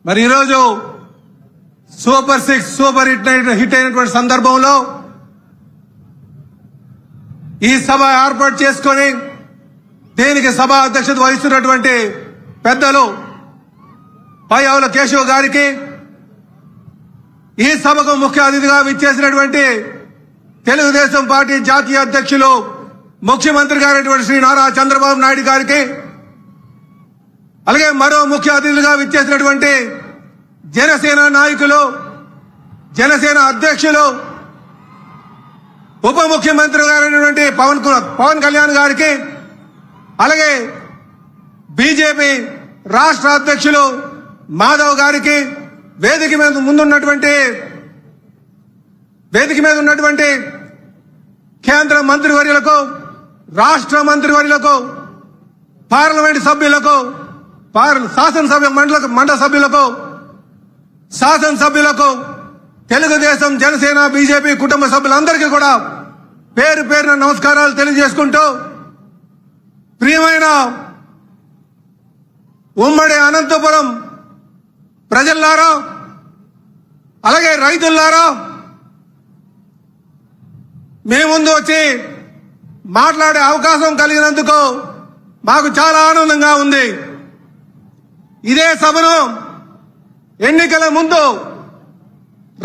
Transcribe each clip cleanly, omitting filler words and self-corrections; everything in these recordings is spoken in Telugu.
మరి ఈరోజు సూపర్ 6 సూపర్ హిట్ అయినటువంటి సందర్భంలో ఈ సభ ఏర్పాటు చేసుకొని దీనికి సభ అధ్యక్షత వహిస్తున్నటువంటి పెద్దలు పయ్యావుల కేశవ్ గారికి, ఈ సభకు ముఖ్య అతిథిగా విచ్చేసినటువంటి తెలుగుదేశం పార్టీ జాతీయ అధ్యక్షులు ముఖ్యమంత్రి గారైనటువంటి శ్రీ నారా చంద్రబాబు నాయుడు గారికి, అలాగే మరో ముఖ్య అతిథులుగా విచ్చేసినటువంటి జనసేన నాయకులు, జనసేన అధ్యక్షులు, ఉప ముఖ్యమంత్రి గారైనటువంటి పవన్ కళ్యాణ్ గారికి, అలాగే బీజేపీ రాష్ట్ర అధ్యక్షులు మాధవ్ గారికి, వేదిక మీద ఉన్నటువంటి కేంద్ర మంత్రివర్యులకు, రాష్ట్ర మంత్రివర్యులకు, పార్లమెంట్ సభ్యులకు, శాసనసభ మండలి సభ్యులకు, శాసనసభ్యులకు, తెలుగుదేశం జనసేన బీజేపీ కుటుంబ సభ్యులందరికీ కూడా పేరు పేరున నమస్కారాలు తెలియజేసుకుంటూ, ప్రియమైన ఉమ్మడి అనంతపురం ప్రజల్లారా, అలాగే రైతుల్లారా, మీ ముందు వచ్చి మాట్లాడే అవకాశం కలిగినందుకు మాకు చాలా ఆనందంగా ఉంది. ఇదే సభను ఎన్నికల ముందు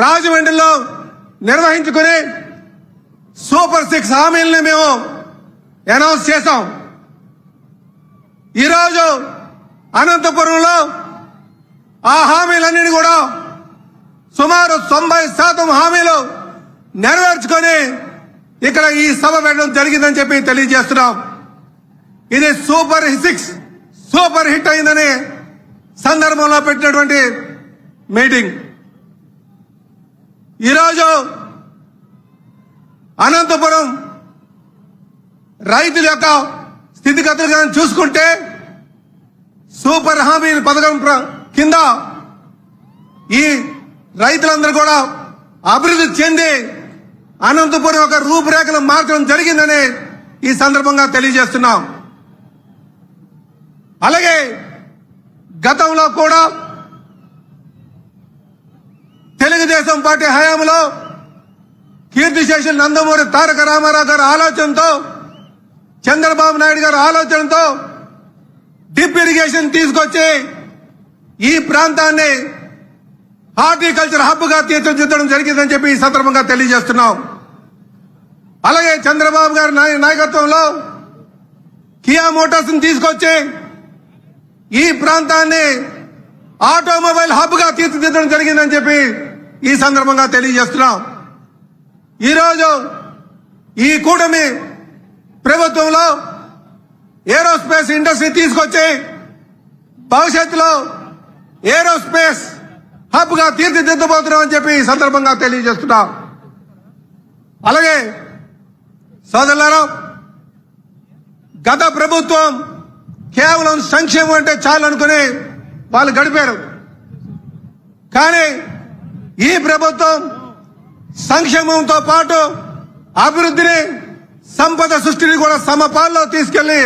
రాజమండ్రిలో నిర్వహించుకుని సూపర్ 6 హామీలను మేము అనౌన్స్ చేశాం. ఈరోజు అనంతపురంలో ఆ హామీలన్నీ కూడా సుమారు 90% హామీలు నెరవేర్చుకొని ఇక్కడ ఈ సభ పెట్టడం జరిగిందని చెప్పి తెలియజేస్తున్నాం. ఇది సూపర్ 6 సూపర్ హిట్ అయిందని సందర్భంలో పెట్టినటువంటి మీటింగ్. ఈరోజు అనంతపురం రైతుల యొక్క స్థితిగతులను చూసుకుంటే సూపర్ హామీ పథకం కింద ఈ రైతులందరూ కూడా అభివృద్ధి చెంది అనంతపురం యొక్క రూపురేఖలు మార్చడం జరిగిందని ఈ సందర్భంగా తెలియజేస్తున్నాం. అలాగే గతంలో కూడా తెలుగుదేశం పార్టీ హయాంలో కీర్తిశేషులు నందమూరి తారక రామారావు గారి ఆలోచనతో, చంద్రబాబు నాయుడు గారి ఆలోచనతో డ్రిప్ ఇరిగేషన్ తీసుకొచ్చి ఈ ప్రాంతాన్ని హార్టికల్చర్ హబ్ గా తీర్చిదిద్దడం జరిగిందని చెప్పి ఈ సందర్భంగా తెలియజేస్తున్నాం. అలాగే చంద్రబాబు గారి నాయకత్వంలో కియా మోటార్స్ తీసుకొచ్చి ఈ ప్రాంతాన్ని ఆటోమొబైల్ హబ్ గా తీర్చిదిద్దడం జరిగిందని చెప్పి ఈ సందర్భంగా తెలియజేస్తున్నాం. ఈరోజు ఈ కూటమి ప్రభుత్వంలో ఏరోస్పేస్ ఇండస్ట్రీ తీసుకొచ్చి భవిష్యత్తులో ఏరోస్పేస్ హబ్ గా తీర్చిదిద్దబోతున్నామని చెప్పి ఈ సందర్భంగా తెలియజేస్తున్నాం. అలాగే సోదరులారా, గత ప్రభుత్వం కేవలం సంక్షేమం అంటే చాలు అనుకుని వాళ్ళు గడిపారు. కానీ ఈ ప్రభుత్వం సంక్షేమంతో పాటు అభివృద్ధిని, సంపద సృష్టిని కూడా సమపాల్లో తీసుకెళ్లి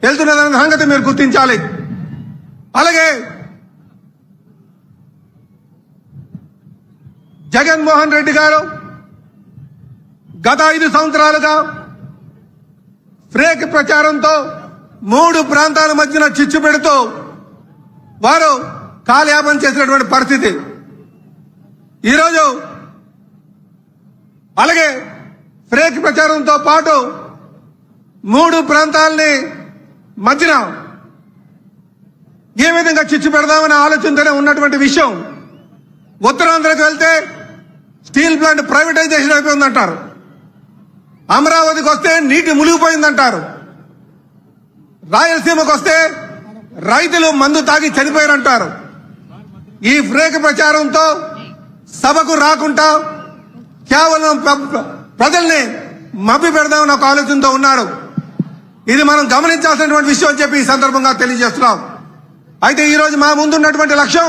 వెళ్తున్నదన్న సంగతి మీరు గుర్తించాలి. అలాగే జగన్మోహన్ రెడ్డి గారు గత 5 సంవత్సరాలుగా ఫ్రేక్ ప్రచారంతో 3 ప్రాంతాల మధ్యన చిచ్చు పెడుతూ వారు కాలయాపన చేసినటువంటి పరిస్థితి ఈరోజు. అలాగే ఫ్రేక్ ప్రచారంతో పాటు 3 ప్రాంతాలని మధ్యన ఏ విధంగా చిచ్చు పెడదామనే ఆలోచనతోనే ఉన్నటువంటి విషయం. ఉత్తరాంధ్రకు వెళ్తే స్టీల్ ప్లాంట్ ప్రైవేటైజేషన్ అయిపోయిందంటారు, అమరావతికి వస్తే నీటి మునిగిపోయిందంటారు, రాయలసీమకు వస్తే రైతులు మందు తాగి చనిపోయారంటారు. ఈ ఫ్రేక్ ప్రచారంతో సభకు రాకుండా కేవలం ప్రజల్ని మభ్య పెడదామని ఒక ఆలోచనతో ఉన్నారు. ఇది మనం గమనించాల్సినటువంటి విషయం అని చెప్పి ఈ సందర్భంగా తెలియజేస్తున్నాం. అయితే ఈ రోజు మా ముందున్నటువంటి లక్ష్యం